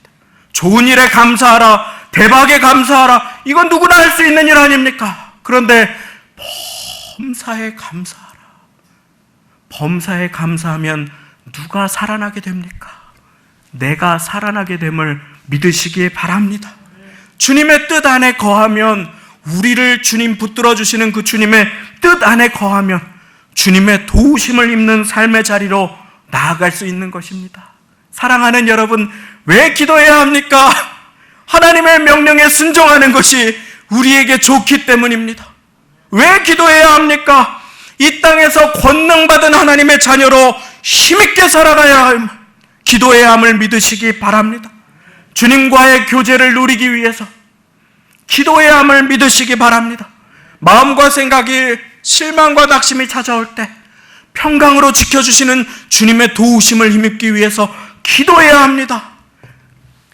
좋은 일에 감사하라, 대박에 감사하라, 이건 누구나 할 수 있는 일 아닙니까? 그런데 범사에 감사하라. 범사에 감사하면 누가 살아나게 됩니까? 내가 살아나게 됨을 믿으시기 바랍니다. 주님의 뜻 안에 거하면, 우리를 주님 붙들어 주시는 그 주님의 뜻 안에 거하면 주님의 도우심을 입는 삶의 자리로 나아갈 수 있는 것입니다. 사랑하는 여러분, 왜 기도해야 합니까? 하나님의 명령에 순종하는 것이 우리에게 좋기 때문입니다. 왜 기도해야 합니까? 이 땅에서 권능받은 하나님의 자녀로 힘있게 살아가야 함, 기도해야 함을 믿으시기 바랍니다. 주님과의 교제를 누리기 위해서 기도해야 함을 믿으시기 바랍니다. 마음과 생각이 실망과 낙심이 찾아올 때 평강으로 지켜주시는 주님의 도우심을 힘입기 위해서 기도해야 합니다.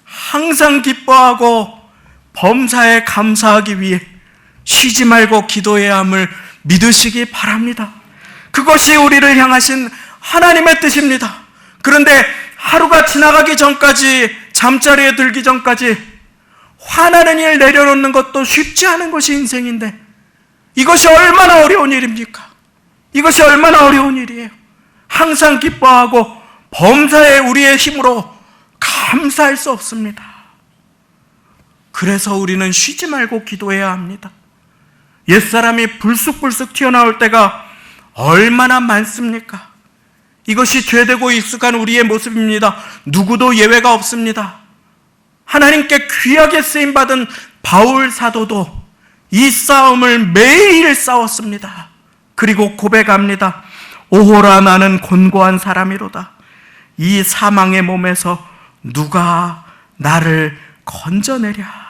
항상 기뻐하고 범사에 감사하기 위해 쉬지 말고 기도해야 함을 믿으시기 바랍니다. 그것이 우리를 향하신 하나님의 뜻입니다. 그런데 하루가 지나가기 전까지, 잠자리에 들기 전까지 화나는 일 내려놓는 것도 쉽지 않은 것이 인생인데 이것이 얼마나 어려운 일입니까? 이것이 얼마나 어려운 일이에요. 항상 기뻐하고 범사에 우리의 힘으로 감사할 수 없습니다. 그래서 우리는 쉬지 말고 기도해야 합니다. 옛사람이 불쑥불쑥 튀어나올 때가 얼마나 많습니까? 이것이 죄되고 익숙한 우리의 모습입니다. 누구도 예외가 없습니다. 하나님께 귀하게 쓰임받은 바울 사도도 이 싸움을 매일 싸웠습니다. 그리고 고백합니다. 오호라, 나는 곤고한 사람이로다. 이 사망의 몸에서 누가 나를 건져내랴.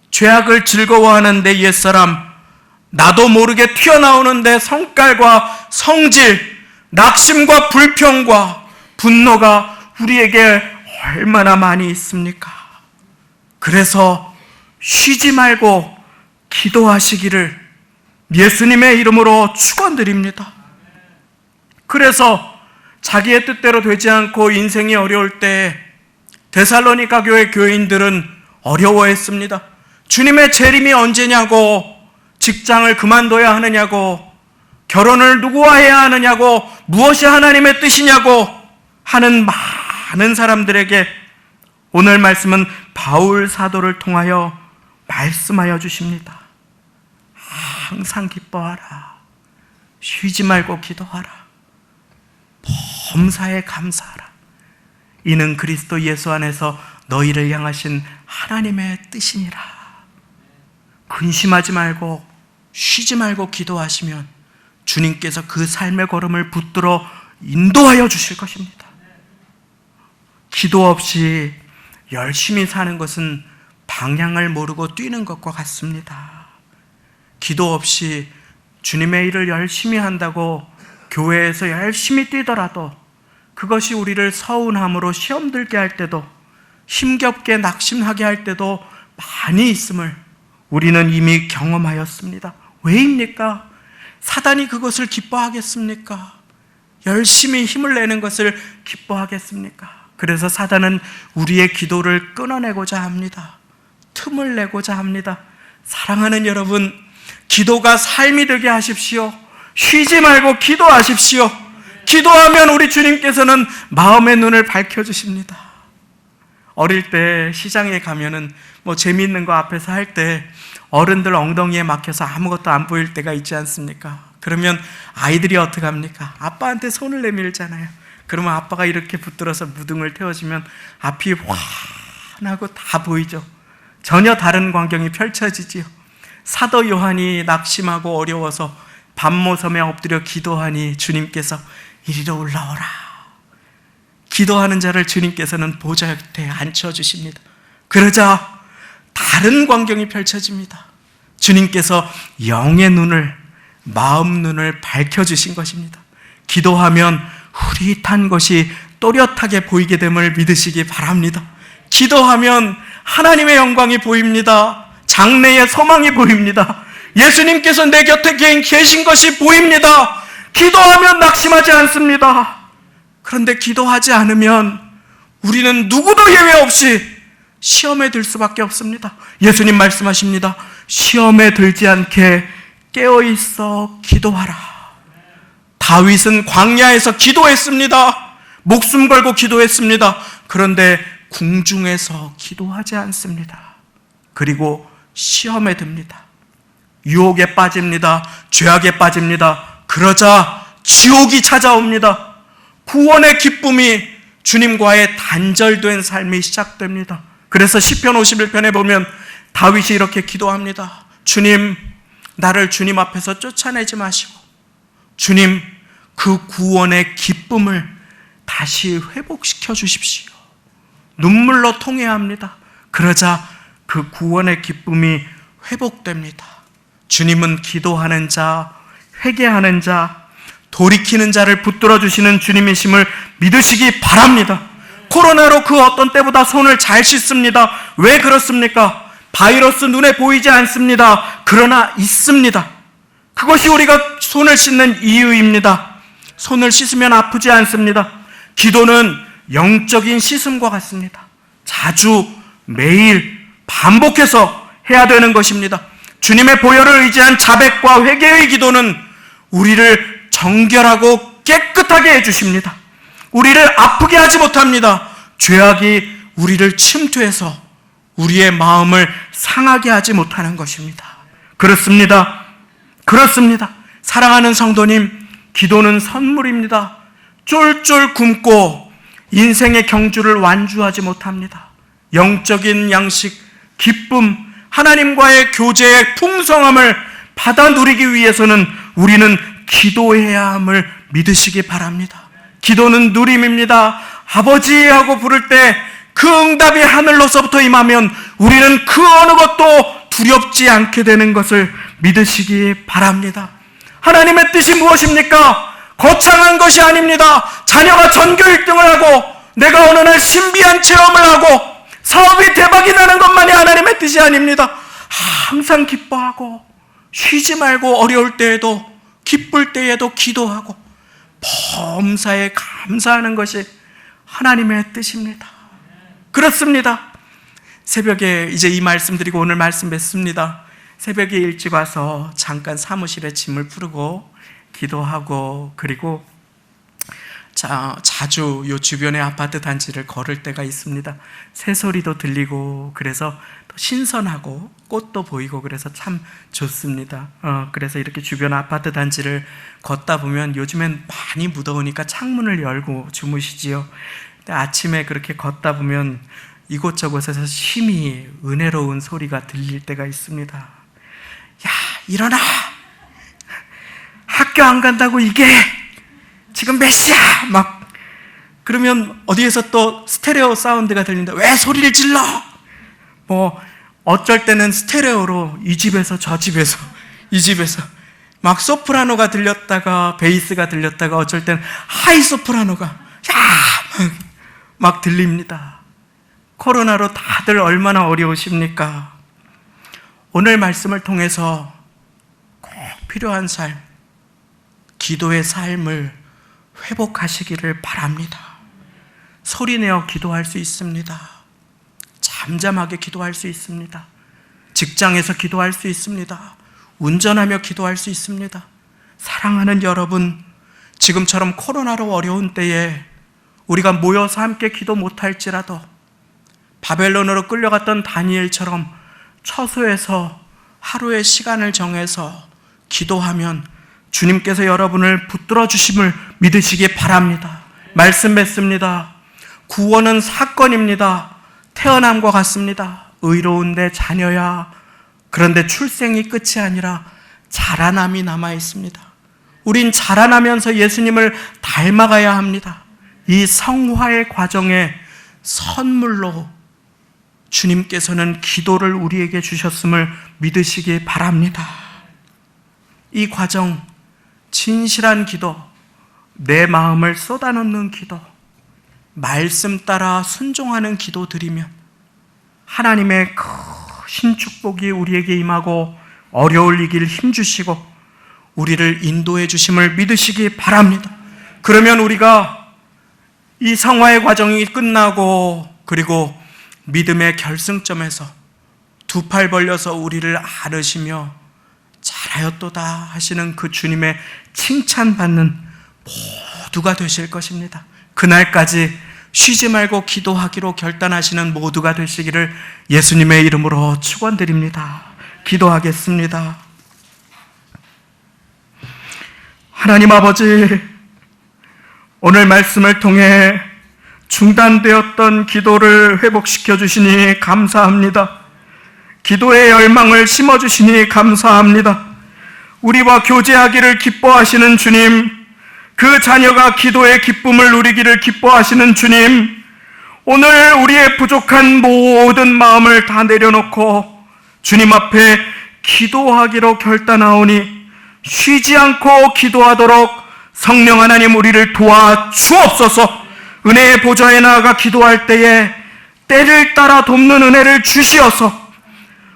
죄악을 즐거워하는 내 옛사람, 나도 모르게 튀어나오는 내 성깔과 성질, 낙심과 불평과 분노가 우리에게 얼마나 많이 있습니까? 그래서 쉬지 말고 기도하시기를 예수님의 이름으로 축원드립니다. 그래서 자기의 뜻대로 되지 않고 인생이 어려울 때 데살로니가 교회 교인들은 어려워했습니다. 주님의 재림이 언제냐고, 직장을 그만둬야 하느냐고, 결혼을 누구와 해야 하느냐고, 무엇이 하나님의 뜻이냐고 하는 많은 사람들에게 오늘 말씀은 바울 사도를 통하여 말씀하여 주십니다. 항상 기뻐하라. 쉬지 말고 기도하라. 범사에 감사하라. 이는 그리스도 예수 안에서 너희를 향하신 하나님의 뜻이니라. 근심하지 말고 쉬지 말고 기도하시면 주님께서 그 삶의 걸음을 붙들어 인도하여 주실 것입니다. 기도 없이 열심히 사는 것은 방향을 모르고 뛰는 것과 같습니다. 기도 없이 주님의 일을 열심히 한다고 교회에서 열심히 뛰더라도 그것이 우리를 서운함으로 시험 들게 할 때도 힘겹게 낙심하게 할 때도 많이 있음을 우리는 이미 경험하였습니다. 왜입니까? 사단이 그것을 기뻐하겠습니까? 열심히 힘을 내는 것을 기뻐하겠습니까? 그래서 사단은 우리의 기도를 끊어내고자 합니다. 틈을 내고자 합니다. 사랑하는 여러분, 기도가 삶이 되게 하십시오. 쉬지 말고 기도하십시오. 기도하면 우리 주님께서는 마음의 눈을 밝혀주십니다. 어릴 때 시장에 가면은 재미있는 거 앞에서 할 때 어른들 엉덩이에 막혀서 아무것도 안 보일 때가 있지 않습니까? 그러면 아이들이 어떻게 합니까? 아빠한테 손을 내밀잖아요. 그러면 아빠가 이렇게 붙들어서 무등을 태워주면 앞이 환하고 다 보이죠. 전혀 다른 광경이 펼쳐지지요. 사도 요한이 낙심하고 어려워서 밤모섬에 엎드려 기도하니 주님께서 이리로 올라오라. 기도하는 자를 주님께서는 보좌 곁에 앉혀주십니다. 그러자 다른 광경이 펼쳐집니다. 주님께서 영의 눈을, 마음 눈을 밝혀주신 것입니다. 기도하면 흐릿한 것이 또렷하게 보이게 됨을 믿으시기 바랍니다. 기도하면 하나님의 영광이 보입니다. 장래의 소망이 보입니다. 예수님께서 내 곁에 계신 것이 보입니다. 기도하면 낙심하지 않습니다. 그런데 기도하지 않으면 우리는 누구도 예외 없이 시험에 들 수밖에 없습니다. 예수님 말씀하십니다. 시험에 들지 않게 깨어있어 기도하라. 다윗은 광야에서 기도했습니다. 목숨 걸고 기도했습니다. 그런데 궁중에서 기도하지 않습니다. 그리고 시험에 듭니다. 유혹에 빠집니다. 죄악에 빠집니다. 그러자 지옥이 찾아옵니다. 구원의 기쁨이 주님과의 단절된 삶이 시작됩니다. 그래서 시편 51편에 보면 다윗이 이렇게 기도합니다. 주님, 나를 주님 앞에서 쫓아내지 마시고 주님, 그 구원의 기쁨을 다시 회복시켜 주십시오. 눈물로 통회합니다. 그러자 그 구원의 기쁨이 회복됩니다. 주님은 기도하는 자, 회개하는 자, 돌이키는 자를 붙들어 주시는 주님이심을 믿으시기 바랍니다. 코로나로 그 어떤 때보다 손을 잘 씻습니다. 왜 그렇습니까? 바이러스 눈에 보이지 않습니다. 그러나 있습니다. 그것이 우리가 손을 씻는 이유입니다. 손을 씻으면 아프지 않습니다. 기도는 영적인 씻음과 같습니다. 자주 매일 반복해서 해야 되는 것입니다. 주님의 보혈을 의지한 자백과 회개의 기도는 우리를 정결하고 깨끗하게 해주십니다. 우리를 아프게 하지 못합니다. 죄악이 우리를 침투해서 우리의 마음을 상하게 하지 못하는 것입니다. 그렇습니다. 그렇습니다. 사랑하는 성도님, 기도는 선물입니다. 쫄쫄 굶고 인생의 경주를 완주하지 못합니다. 영적인 양식, 기쁨, 하나님과의 교제의 풍성함을 받아 누리기 위해서는 우리는 기도해야 함을 믿으시기 바랍니다. 기도는 누림입니다. 아버지 하고 부를 때 그 응답이 하늘로서부터 임하면 우리는 그 어느 것도 두렵지 않게 되는 것을 믿으시기 바랍니다. 하나님의 뜻이 무엇입니까? 거창한 것이 아닙니다. 자녀가 전교 1등을 하고 내가 어느 날 신비한 체험을 하고 사업이 대박이 나는 것만이 하나님의 뜻이 아닙니다. 항상 기뻐하고 쉬지 말고 어려울 때에도 기쁠 때에도 기도하고 범사에 감사하는 것이 하나님의 뜻입니다. 그렇습니다. 새벽에 이제 이 말씀 드리고 오늘 말씀 맺습니다. 새벽에 일찍 와서 잠깐 사무실에 짐을 풀고 기도하고 그리고 자주 요 주변의 아파트 단지를 걸을 때가 있습니다. 새소리도 들리고 그래서 또 신선하고 꽃도 보이고 그래서 참 좋습니다. 그래서 이렇게 주변 아파트 단지를 걷다 보면 요즘엔 많이 무더우니까 창문을 열고 주무시지요. 근데 아침에 그렇게 걷다 보면 이곳저곳에서 심히 은혜로운 소리가 들릴 때가 있습니다. 야, 일어나! 학교 안 간다고 이게 지금 몇 시야? 막 그러면 어디에서 또 스테레오 사운드가 들린다. 왜 소리를 질러? 뭐 어쩔 때는 스테레오로 이 집에서 저 집에서 이 집에서 막 소프라노가 들렸다가 베이스가 들렸다가 어쩔 때는 하이 소프라노가 막 들립니다. 코로나로 다들 얼마나 어려우십니까? 오늘 말씀을 통해서 꼭 필요한 삶, 기도의 삶을 회복하시기를 바랍니다. 소리내어 기도할 수 있습니다. 잠잠하게 기도할 수 있습니다. 직장에서 기도할 수 있습니다. 운전하며 기도할 수 있습니다. 사랑하는 여러분, 지금처럼 코로나로 어려운 때에 우리가 모여서 함께 기도 못할지라도 바벨론으로 끌려갔던 다니엘처럼 처소에서 하루의 시간을 정해서 기도하면 주님께서 여러분을 붙들어 주심을 믿으시기 바랍니다. 말씀 맺습니다. 구원은 사건입니다. 태어남과 같습니다. 의로운데 자녀야. 그런데 출생이 끝이 아니라 자라남이 남아 있습니다. 우린 자라나면서 예수님을 닮아가야 합니다. 이 성화의 과정에 선물로 주님께서는 기도를 우리에게 주셨음을 믿으시기 바랍니다. 이 과정, 진실한 기도, 내 마음을 쏟아놓는 기도, 말씀 따라 순종하는 기도 드리면 하나님의 크신 축복이 우리에게 임하고 어려울 이길 힘주시고 우리를 인도해 주심을 믿으시기 바랍니다. 그러면 우리가 이 성화의 과정이 끝나고 그리고 믿음의 결승점에서 두 팔 벌려서 우리를 안으시며 잘하였도다 하시는 그 주님의 칭찬받는 모두가 되실 것입니다. 그날까지 쉬지 말고 기도하기로 결단하시는 모두가 되시기를 예수님의 이름으로 축원드립니다. 기도하겠습니다. 하나님 아버지, 오늘 말씀을 통해 중단되었던 기도를 회복시켜 주시니 감사합니다. 기도의 열망을 심어주시니 감사합니다. 우리와 교제하기를 기뻐하시는 주님, 그 자녀가 기도의 기쁨을 누리기를 기뻐하시는 주님, 오늘 우리의 부족한 모든 마음을 다 내려놓고 주님 앞에 기도하기로 결단하오니 쉬지 않고 기도하도록 성령 하나님 우리를 도와 주옵소서. 은혜의 보좌에 나아가 기도할 때에 때를 따라 돕는 은혜를 주시어서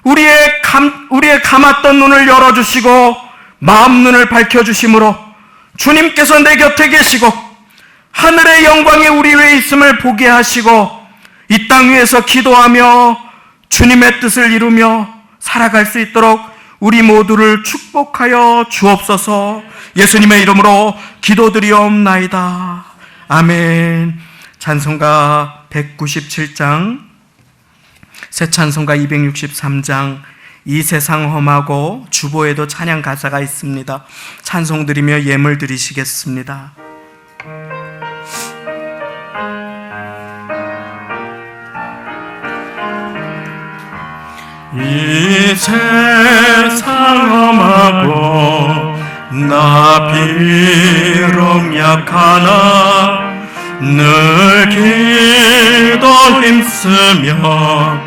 우리의 감았던 눈을 열어주시고 마음 눈을 밝혀주심으로 주님께서 내 곁에 계시고 하늘의 영광이 우리 위에 있음을 보게 하시고 이 땅 위에서 기도하며 주님의 뜻을 이루며 살아갈 수 있도록 우리 모두를 축복하여 주옵소서. 예수님의 이름으로 기도드리옵나이다. 아멘. 찬송가 197장, 새 찬송가 263장, 이 세상 험하고 주보에도 찬양 가사가 있습니다. 찬송 드리며 예물 드리시겠습니다. 이 세상 험하고 나 비록 약하나 늘 기도 힘쓰며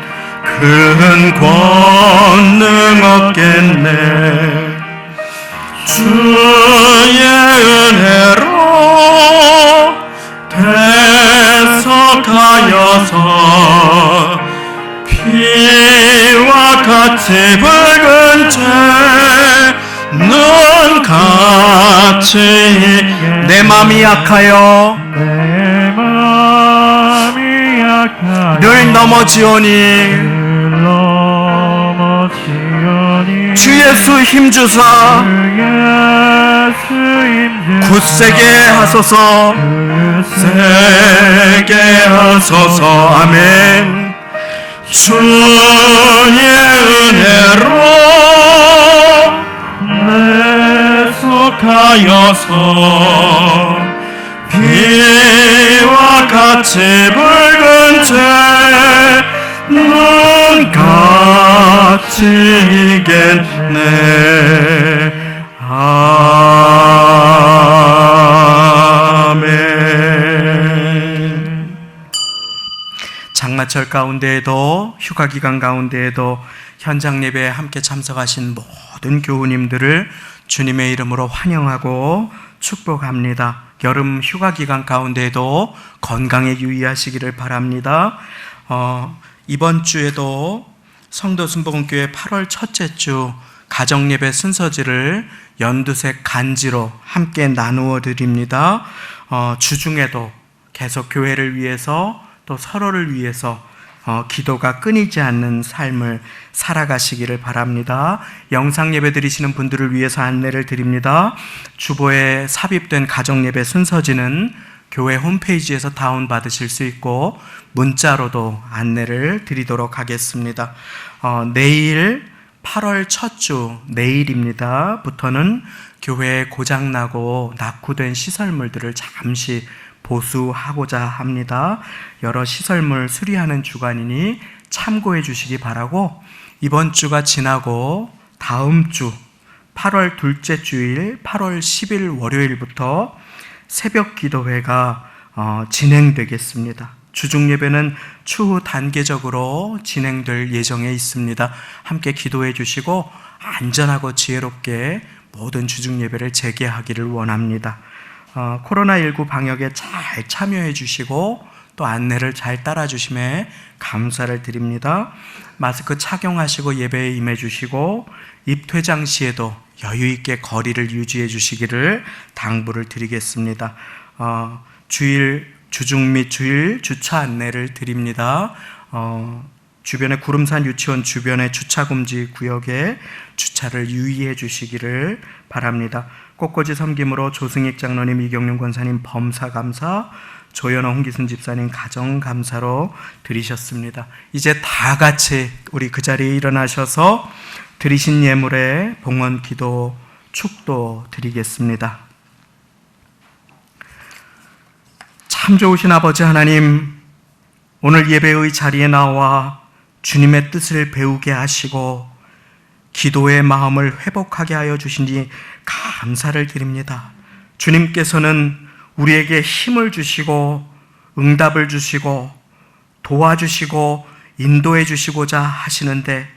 큰 권능 얻겠네. 주의 은혜로 대속하여서 피와 같이 붉은 죄는 같이 내 마음이 약하여 내 마음이 약하여 늘 넘어지오니 넘어지오니 주 예수 힘주사 주 예수 굳세게 하소서 굳세게 하소서 아멘. 주의 은혜로 내속하여서 비와 같이 붉은 눈같이 이겠네. 아멘. 장마철 가운데에도 휴가 기간 가운데에도 현장 예배에 함께 참석하신 모든 교우님들을 주님의 이름으로 환영하고 축복합니다. 여름 휴가 기간 가운데에도 건강에 유의하시기를 바랍니다. 이번 주에도 성도 순복음교회 8월 첫째 주 가정예배 순서지를 연두색 간지로 함께 나누어 드립니다. 주중에도 계속 교회를 위해서 또 서로를 위해서 기도가 끊이지 않는 삶을 살아가시기를 바랍니다. 영상 예배 드리시는 분들을 위해서 안내를 드립니다. 주보에 삽입된 가정예배 순서지는 교회 홈페이지에서 다운받으실 수 있고 문자로도 안내를 드리도록 하겠습니다. 내일 8월 첫 주 내일입니다. 부터는 교회에 고장나고 낙후된 시설물들을 잠시 보수하고자 합니다. 여러 시설물 수리하는 주간이니 참고해 주시기 바라고, 이번 주가 지나고 다음 주 8월 둘째 주일 8월 10일 월요일부터 새벽 기도회가 진행되겠습니다. 주중 예배는 추후 단계적으로 진행될 예정에 있습니다. 함께 기도해 주시고 안전하고 지혜롭게 모든 주중 예배를 재개하기를 원합니다. 코로나19 방역에 잘 참여해 주시고 또 안내를 잘 따라 주심에 감사를 드립니다. 마스크 착용하시고 예배에 임해 주시고 입퇴장 시에도 여유 있게 거리를 유지해 주시기를 당부를 드리겠습니다. 주중 및 주일 주차 안내를 드립니다. 주변에 구름산 유치원 주변의 주차 금지 구역에 주차를 유의해 주시기를 바랍니다. 꽃꽂이 섬김으로 조승익 장로님, 이경륜 권사님 범사감사, 조연호 홍기순 집사님 가정감사로 드리셨습니다. 이제 다 같이 우리 그 자리에 일어나셔서 드리신 예물에 봉헌 기도 축도 드리겠습니다. 참 좋으신 아버지 하나님, 오늘 예배의 자리에 나와 주님의 뜻을 배우게 하시고 기도의 마음을 회복하게 하여 주시니 감사를 드립니다. 주님께서는 우리에게 힘을 주시고 응답을 주시고 도와주시고 인도해 주시고자 하시는데,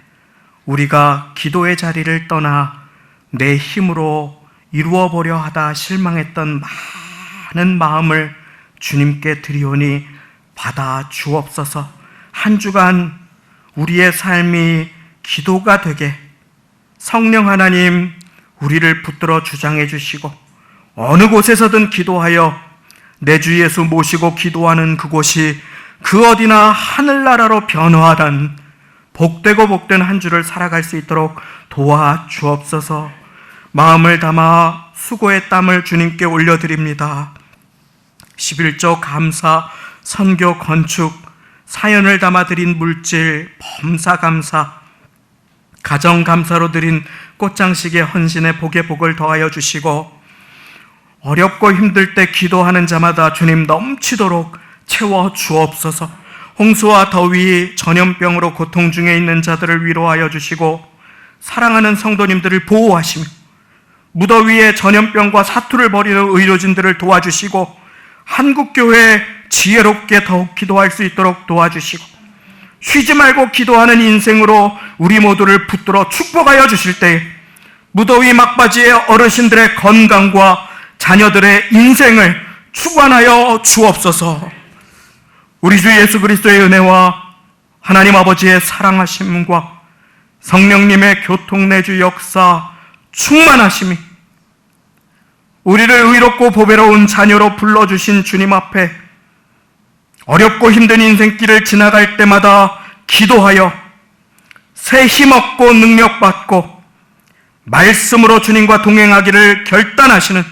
우리가 기도의 자리를 떠나 내 힘으로 이루어보려 하다 실망했던 많은 마음을 주님께 드리오니 받아 주옵소서. 한 주간 우리의 삶이 기도가 되게 성령 하나님 우리를 붙들어 주장해 주시고, 어느 곳에서든 기도하여 내 주 예수 모시고 기도하는 그곳이 그 어디나 하늘나라로 변화하던 복되고 복된 한 주를 살아갈 수 있도록 도와주옵소서. 마음을 담아 수고의 땀을 주님께 올려드립니다. 11조 감사, 선교 건축, 사연을 담아 드린 물질, 범사 감사, 가정 감사로 드린 꽃장식의 헌신에 복의 복을 더하여 주시고, 어렵고 힘들 때 기도하는 자마다 주님 넘치도록 채워 주옵소서. 홍수와 더위, 전염병으로 고통 중에 있는 자들을 위로하여 주시고, 사랑하는 성도님들을 보호하시며 무더위에 전염병과 사투를 벌이는 의료진들을 도와주시고, 한국교회 지혜롭게 더욱 기도할 수 있도록 도와주시고, 쉬지 말고 기도하는 인생으로 우리 모두를 붙들어 축복하여 주실 때 무더위 막바지에 어르신들의 건강과 자녀들의 인생을 축원하여 주옵소서. 우리 주 예수 그리스도의 은혜와 하나님 아버지의 사랑하심과 성령님의 교통내주 역사 충만하심이 우리를 의롭고 보배로운 자녀로 불러주신 주님 앞에 어렵고 힘든 인생길을 지나갈 때마다 기도하여 새 힘없고 능력받고 말씀으로 주님과 동행하기를 결단하시는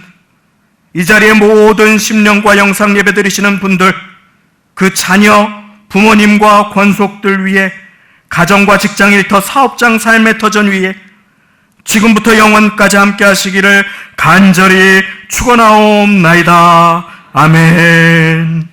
이 자리에 모든 심령과 영상 예배 드리시는 분들, 그 자녀, 부모님과 권속들 위해, 가정과 직장 일터, 사업장 삶의 터전 위에 지금부터 영원까지 함께 하시기를 간절히 축원하옵나이다. 아멘.